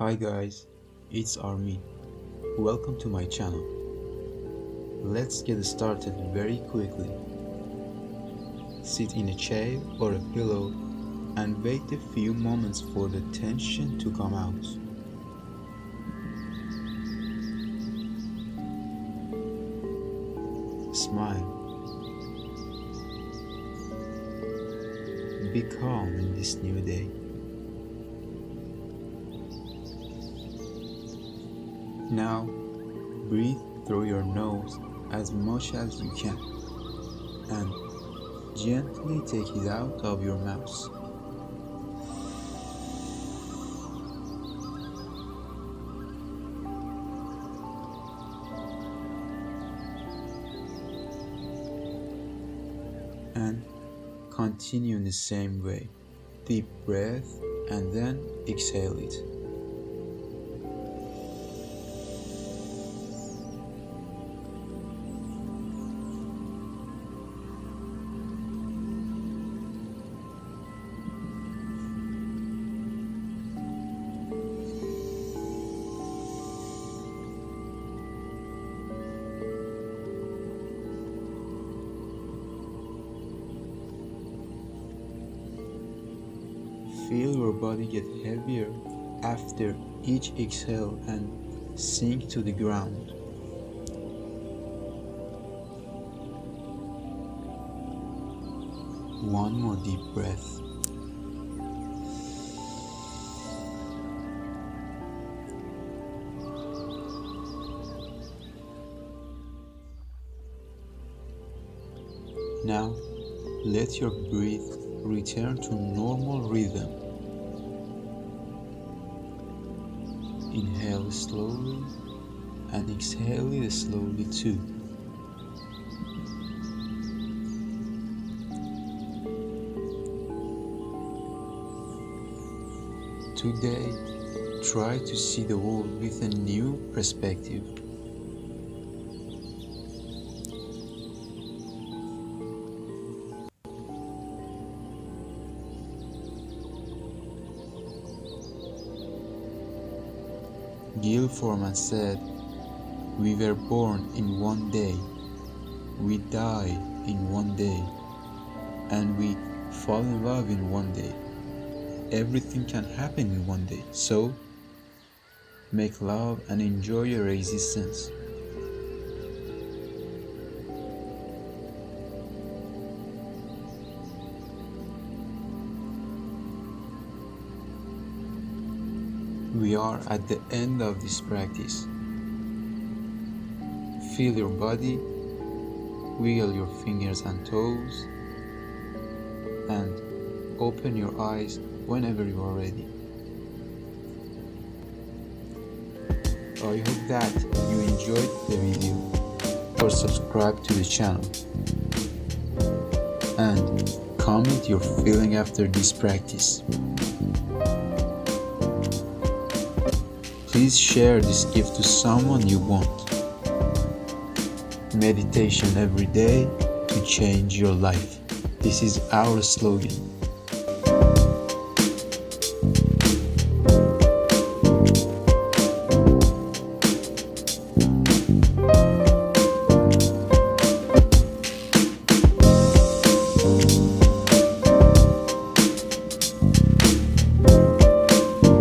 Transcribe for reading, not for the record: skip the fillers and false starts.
Hi guys, it's Armin. Welcome to my channel. Let's get started very quickly. Sit in a chair or a pillow and wait a few moments for the tension to come out. Smile. Be calm in this new day. Now, breathe through your nose as much as you can and gently take it out of your mouth. And continue in the same way. Deep breath and then exhale it. Feel your body get heavier after each exhale and sink to the ground. One more deep breath. Now, let your breath return to normal rhythm. Inhale slowly and exhale it slowly too. Today, try to see the world with a new perspective. Gil Forman said, "We were born in one day, we die in one day, and we fall in love in one day. Everything can happen in one day, so make love and enjoy your existence." We are at the end of this practice. Feel your body, wiggle your fingers and toes, and open your eyes whenever you are ready. I hope that you enjoyed the video, or subscribe to the channel, and comment your feeling after this practice. Please share this gift to someone you want. Meditation every day to change your life. This is our slogan.